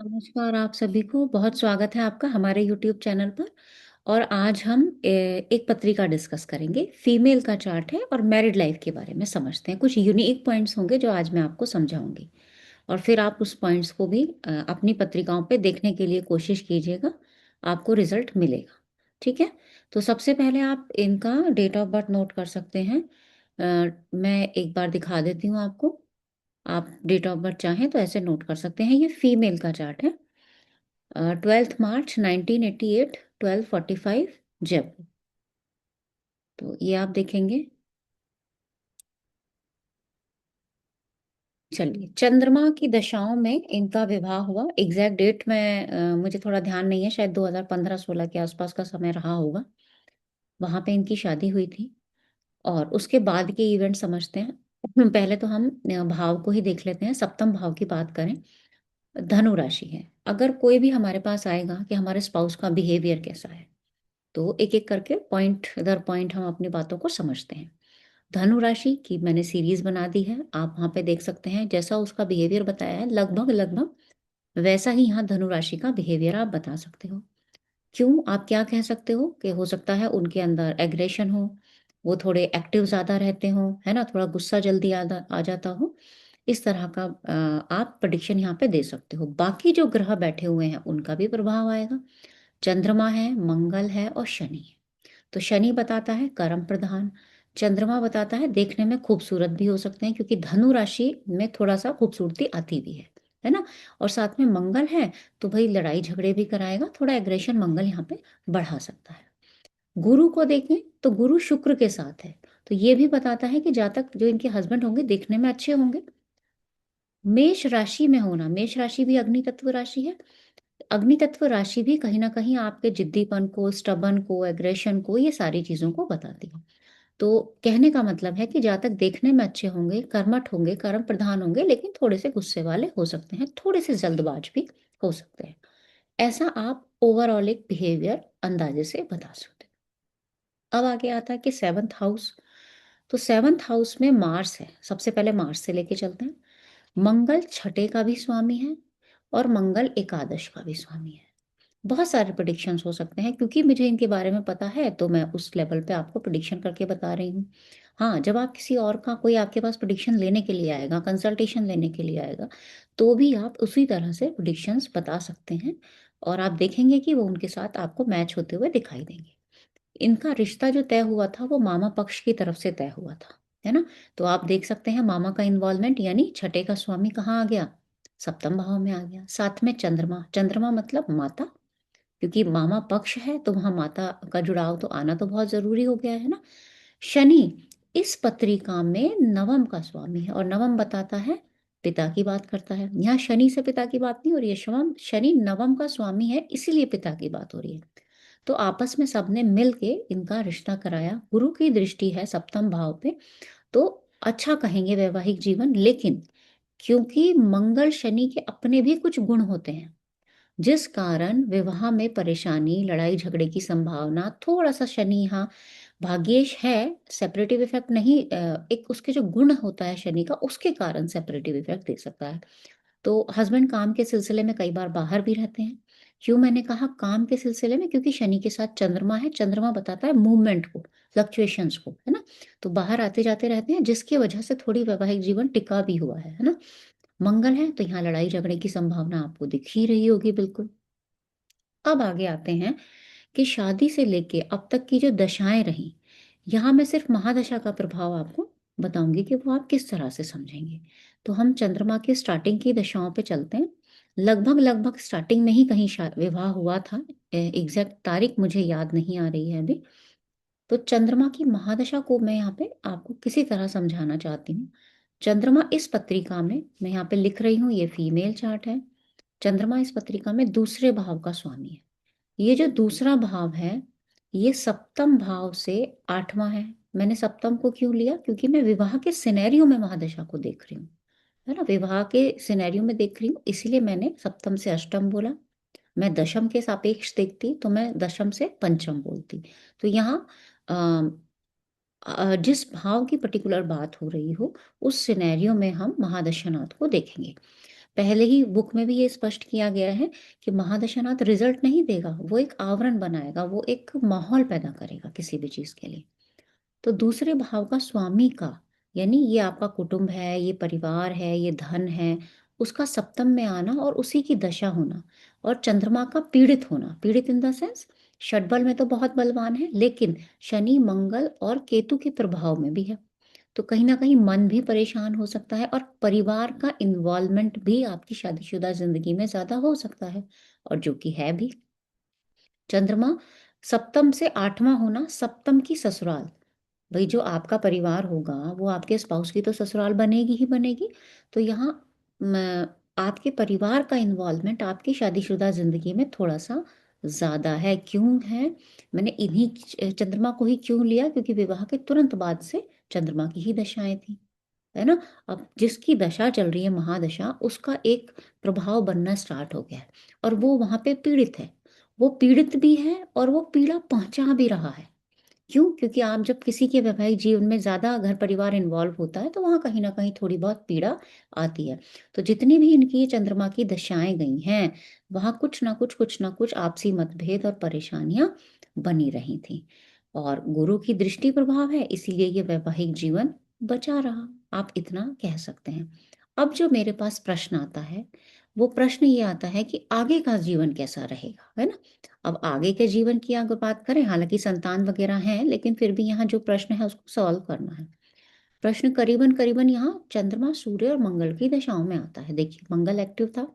नमस्कार आप सभी को बहुत स्वागत है आपका हमारे यूट्यूब चैनल पर। और आज हम एक पत्रिका डिस्कस करेंगे। फीमेल का चार्ट है और मैरिड लाइफ के बारे में समझते हैं। कुछ यूनिक पॉइंट्स होंगे जो आज मैं आपको समझाऊंगी और फिर आप उस पॉइंट्स को भी अपनी पत्रिकाओं पे देखने के लिए कोशिश कीजिएगा। आपको रिजल्ट मिलेगा। ठीक है। तो सबसे पहले आप इनका डेट ऑफ बर्थ नोट कर सकते हैं। मैं एक बार दिखा देती हूँ आपको। आप डेट ऑफ बर्थ चाहें तो ऐसे नोट कर सकते हैं। ये फीमेल का चार्ट है। 12 मार्च 1988, 12:45 जयपुर। तो ये आप देखेंगे। चलिए, चंद्रमा की दशाओं में इनका विवाह हुआ। एग्जैक्ट डेट में मुझे थोड़ा ध्यान नहीं है, शायद 2015-16 के आसपास का समय रहा होगा। वहां पे इनकी शादी हुई थी। और उसके बाद के इवेंट समझते हैं। पहले तो हम भाव को ही देख लेते हैं। सप्तम भाव की बात करें, धनु राशि है। अगर कोई भी हमारे पास आएगा कि हमारे स्पाउस का बिहेवियर कैसा है, तो एक एक करके पॉइंट दर पॉइंट हम अपनी बातों को समझते हैं। धनु राशि की मैंने सीरीज बना दी है, आप वहां पे देख सकते हैं। जैसा उसका बिहेवियर बताया है, लगभग लगभग वैसा ही यहाँ धनु राशि का बिहेवियर आप बता सकते हो। क्यों, आप क्या कह सकते हो कि हो सकता है उनके अंदर एग्रेशन हो, वो थोड़े एक्टिव ज्यादा रहते हो, है ना, थोड़ा गुस्सा जल्दी आ जाता हो। इस तरह का आप प्रेडिक्शन यहाँ पे दे सकते हो। बाकी जो ग्रह बैठे हुए हैं उनका भी प्रभाव आएगा। चंद्रमा है, मंगल है और शनि है। तो शनि बताता है कर्म प्रधान। चंद्रमा बताता है देखने में खूबसूरत भी हो सकते हैं, क्योंकि धनु राशि में थोड़ा सा खूबसूरती आती भी है ना। और साथ में मंगल है, तो भाई लड़ाई झगड़े भी कराएगा, थोड़ा एग्रेशन मंगल यहाँ पे बढ़ा सकता है। गुरु को देखें तो गुरु शुक्र के साथ है। तो ये भी बताता है कि जातक जो इनके हस्बैंड होंगे देखने में अच्छे होंगे। मेष राशि में होना, मेष राशि भी अग्नि तत्व राशि है। अग्नि तत्व राशि भी कहीं ना कहीं आपके जिद्दीपन को, स्टबन को, एग्रेशन को, ये सारी चीजों को बताती है। तो कहने का मतलब है कि जातक देखने में अच्छे होंगे, कर्मठ होंगे, कर्म प्रधान होंगे, लेकिन थोड़े से गुस्से वाले हो सकते हैं, थोड़े से जल्दबाज भी हो सकते हैं। ऐसा आप ओवरऑल एक बिहेवियर अंदाजे से बता सकते हैं। अब आगे आता है कि सेवंथ हाउस। तो सेवंथ हाउस में मार्स है। सबसे पहले मार्स से लेके चलते हैं। मंगल छठे का भी स्वामी है और मंगल एकादश का भी स्वामी है। बहुत सारे प्रिडिक्शंस हो सकते हैं, क्योंकि मुझे इनके बारे में पता है तो मैं उस लेवल पे आपको प्रिडिक्शन करके बता रही हूँ। हाँ, जब आप किसी और का, कोई आपके पास प्रिडिक्शन लेने के लिए आएगा, कंसल्टेशन लेने के लिए आएगा, तो भी आप उसी तरह से प्रिडिक्शंस बता सकते हैं। और आप देखेंगे कि वो उनके साथ आपको मैच होते हुए दिखाई देंगे। इनका रिश्ता जो तय हुआ था वो मामा पक्ष की तरफ से तय हुआ था, है ना। तो आप देख सकते हैं मामा का इन्वॉल्वमेंट, यानी छठे का स्वामी कहाँ आ गया, सप्तम भाव में आ गया। साथ में चंद्रमा, चंद्रमा मतलब माता, क्योंकि मामा पक्ष है तो वहां माता का जुड़ाव तो आना तो बहुत जरूरी हो गया है ना। शनि इस पत्रिका में नवम का स्वामी है, और नवम बताता है पिता की बात करता है। यहाँ शनि से पिता की बात नहीं हो रही है, शवम शनि नवम का स्वामी है, इसीलिए पिता की बात हो रही है। तो आपस में सबने मिल के इनका रिश्ता कराया। गुरु की दृष्टि है सप्तम भाव पे, तो अच्छा कहेंगे वैवाहिक जीवन। लेकिन क्योंकि मंगल शनि के अपने भी कुछ गुण होते हैं, जिस कारण विवाह में परेशानी, लड़ाई झगड़े की संभावना, थोड़ा सा शनि यहाँ भाग्येश है, सेपरेटिव इफेक्ट नहीं, एक उसके जो गुण होता है शनि का, उसके कारण सेपरेटिव इफेक्ट दे सकता है। तो हस्बैंड काम के सिलसिले में कई बार बाहर भी रहते हैं। क्यों मैंने कहा काम के सिलसिले में, क्योंकि शनि के साथ चंद्रमा है। चंद्रमा बताता है मूवमेंट को, फ्लक्चुएशंस को, है ना। तो बाहर आते जाते रहते हैं, जिसकी वजह से थोड़ी वैवाहिक जीवन टिका भी हुआ है ना। मंगल है तो यहाँ लड़ाई झगड़े की संभावना आपको दिख ही रही होगी बिल्कुल। अब आगे आते हैं कि शादी से लेके अब तक की जो दशाएं रही, यहाँ मैं सिर्फ महादशा का प्रभाव आपको बताऊंगी कि वो आप किस तरह से समझेंगे। तो हम चंद्रमा की स्टार्टिंग की दशाओं पे चलते हैं। लगभग लगभग स्टार्टिंग में ही कहीं विवाह हुआ था। एग्जैक्ट तारीख मुझे याद नहीं आ रही है अभी। तो चंद्रमा की महादशा को मैं यहाँ पे आपको किसी तरह समझाना चाहती हूँ। चंद्रमा इस पत्रिका में, मैं यहाँ पे लिख रही हूँ, ये फीमेल चार्ट है। चंद्रमा इस पत्रिका में दूसरे भाव का स्वामी है। ये जो दूसरा भाव है, ये सप्तम भाव से आठवां है। मैंने सप्तम को क्यों लिया, क्योंकि मैं विवाह के सिनेरियो में महादशा को देख रही हूँ, है ना, विवाह के सिनेरियो में देख रही हूँ, इसीलिए मैंने सप्तम से अष्टम बोला। मैं दशम के सापेक्ष देखती तो मैं दशम से पंचम बोलती। तो यहाँ जिस भाव की पर्टिकुलर बात हो रही हो, उस सिनेरियो में हम महादशानाथ को देखेंगे। पहले ही बुक में भी ये स्पष्ट किया गया है कि महादशानाथ रिजल्ट नहीं देगा, वो एक आवरण बनाएगा, वो एक माहौल पैदा करेगा किसी भी चीज़ के लिए। तो दूसरे भाव का स्वामी का, यानी ये आपका कुटुंब है, ये परिवार है, ये धन है, उसका सप्तम में आना और उसी की दशा होना, और चंद्रमा का पीड़ित होना, पीड़ित इन द सेंस षटबल में तो बहुत बलवान है, लेकिन शनि, मंगल और केतु के प्रभाव में भी है। तो कहीं न कहीं मन भी परेशान हो सकता है और परिवार का इन्वॉल्वमेंट भी आपकी शादीशुदा ज़िंदगी में ज़्यादा हो सकता है, और जो कि है भी। चंद्रमा सप्तम से 8वाँ होना, सप्तम की ससुराल। भई जो आपका परिवार होगा, वो आपके स्पाउस की तो ससुराल बनेगी ही बनेगी। तो यहाँ म आपके परिवार का इन्वॉल्वमेंट आपकी शादीशुदा ज़िंदगी में थोड़ा-सा ज़्यादा है। क्यों है? मैंने इन्हीं चंद्रमा को ही क्यों लिया? क्योंकि विवाह के तुरंत बाद से चंद्रमा की ही दशाएँ थी। है ना? अब जिसकी दशा चल रही है महादशा, उसका एक प्रभाव बनना स्टार्ट हो गया है और वो वहाँ पे पीड़ित है। वो पीड़ित भी है और वो पीड़ा पहुँचा भी रहा है। क्यों? क्योंकि आप जब किसी के वैवाहिक जीवन में ज़्यादा घर-परिवार इन्वॉल्व होता है, तो वहाँ कहीं न कहीं थोड़ी बहुत पीड़ा आती है। तो जितनी भी इनकी चंद्रमा की दशाएँ गई हैं, वहाँ कुछ न कुछ आपसी मतभेद और परेशानियाँ बनी रही थीं। और गुरु की दृष्टि प्रभाव है, इसीलिए ये वैवाहिक जीवन बचा रहा, आप इतना कह सकते हैं। अब जो मेरे पास प्रश्न आता है, वो प्रश्न ये आता है कि आगे का जीवन कैसा रहेगा, है ना? अब आगे के जीवन की अगर बात करें, हालाँकि संतान वग़ैरह हैं, लेकिन फिर भी यहाँ जो प्रश्न है उसको सॉल्व करना है। प्रश्न करीबन-करीबन यहाँ चंद्रमा, सूर्य और मंगल की दशाओं में आता है। देखिए, मंगल एक्टिव था,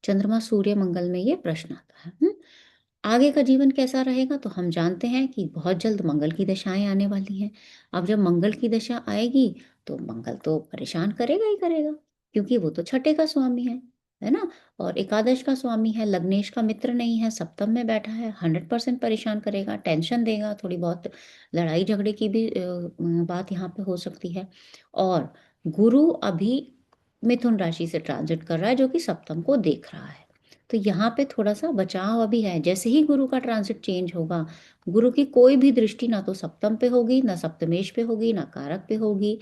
चंद्रमा, सूर्य, मंगल में ये प्रश्न आता है। आगे का जीवन कैसा रहेगा? तो हम जानते हैं कि बहुत जल्द मंगल की दशाएँ आने वाली हैं। अब जब मंगल की दशा आएगी, तो मंगल तो परेशान करेगा ही करेगा, क्योंकि वो तो छठे का स्वामी है ना? और एकादश का स्वामी है, लग्नेश का मित्र नहीं है, सप्तम में बैठा है, 100% परेशान करेगा, टेंशन देगा, थोड़ी बहुत लड़ाई-झगड़े की भी बात यहाँ पे हो सकती है। और गुरु अभी मिथुन राशि से ट्रांज़िट कर रहा है, जो कि सप्तम को देख रहा है। तो यहाँ पे थोड़ा-सा बचाव अभी है। जैसे ही गुरु का ट्रांज़िट चेंज होगा, गुरु की कोई भी दृष्टि ना तो सप्तम पे होगी, ना सप्तमेश पे होगी, ना कारक पे होगी,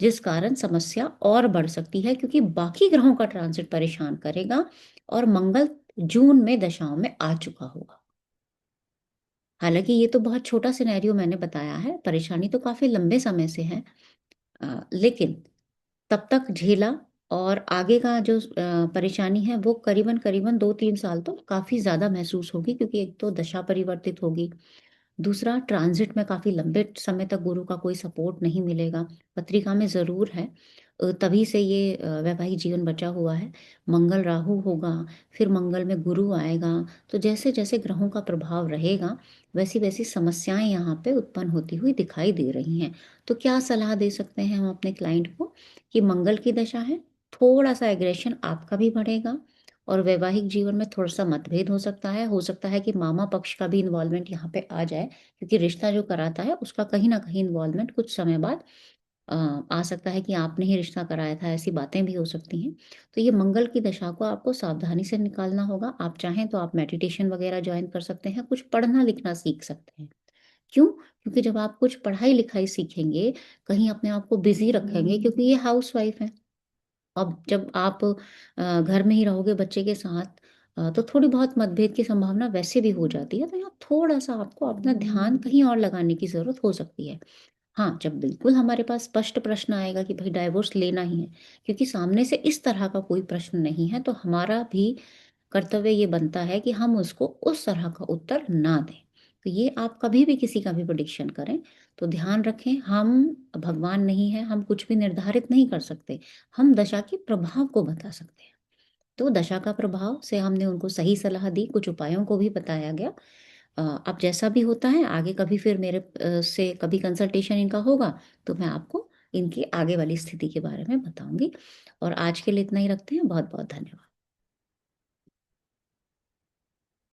जिस कारण समस्या और बढ़ सकती है, क्योंकि बाकी ग्रहों का ट्रांज़िट परेशान करेगा और मंगल जून में दशाओं में आ चुका होगा। हालाँकि ये तो बहुत छोटा सिनेरियो मैंने बताया है, परेशानी तो काफ़ी लंबे समय से है। लेकिन तब तक झेला, और आगे का जो परेशानी है वो करीबन-करीबन 2-3 साल तो काफ़ी ज़्यादा महसूस होगी, क्योंकि एक तो दशा परिवर्तित होगी, दूसरा ट्रांज़िट में काफ़ी लंबे समय तक गुरु का कोई सपोर्ट नहीं मिलेगा। पत्रिका में ज़रूर है, तभी से ये वैवाहिक जीवन बचा हुआ है। मंगल राहु होगा, फिर मंगल में गुरु आएगा, तो जैसे-जैसे ग्रहों का प्रभाव रहेगा, वैसी-वैसी समस्याएँ यहाँ पे उत्पन्न होती हुई दिखाई दे रही हैं। तो क्या सलाह दे सकते हैं हम अपने क्लाइंट को कि मंगल की दशा है, थोड़ा-सा एग्रेशन आपका भी बढ़ेगा और वैवाहिक जीवन में थोड़ा-सा मतभेद हो सकता है कि मामा पक्ष का भी इन्वॉल्वमेंट यहाँ पे आ जाए, क्योंकि रिश्ता जो कराता है उसका कहीं न कहीं इन्वॉल्वमेंट कुछ समय बाद अ, आ सकता है कि आपने ही रिश्ता कराया था, ऐसी बातें भी हो सकती हैं। तो ये मंगल की दशा को आपको सावधानी से निकालना होगा। आप चाहें तो आप मेडिटेशन वगैरह जॉइन कर सकते हैं, कुछ पढ़ना-लिखना सीख सकते हैं। क्यों? क्योंकि जब आप कुछ पढ़ाई-लिखाई सीखेंगे, कहीं अपने आप को बिज़ी रखेंगे, क्योंकि ये हाउसवाइफ़ हैं। अब जब आप घर में ही रहोगे बच्चे के साथ, तो थोड़ी बहुत मतभेद की संभावना वैसे भी हो जाती है, तो यहाँ थोड़ा-सा आपको अपना ध्यान कहीं और लगाने की ज़रूरत हो सकती है। हाँ, जब बिल्कुल हमारे पास स्पष्ट प्रश्न आएगा कि भई डाइवोर्स लेना ही है, क्योंकि सामने से इस तरह का कोई प्रश्न नहीं है, तो हमारा भी कर्तव्य ये बनता है कि हम उसको उस तरह का उत्तर ना दें। तो ये आप कभी भी किसी का भी प्रेडिक्शन करें, तो ध्यान रखें, हम भगवान नहीं हैं, हम कुछ भी निर्धारित नहीं कर सकते। हम दशा के प्रभाव को बता सकते हैं। तो दशा का प्रभाव से हमने उनको सही सलाह दी, कुछ उपायों को भी बताया गया। अब जैसा भी होता है आगे कभी फिर मेरे से कभी कंसल्टेशन इनका होगा, तो मैं आपको इनकी आगे वाली स्थिति के बारे में बताऊँगी। और आज के लिए इतना ही रखते हैं। बहुत-बहुत धन्यवाद।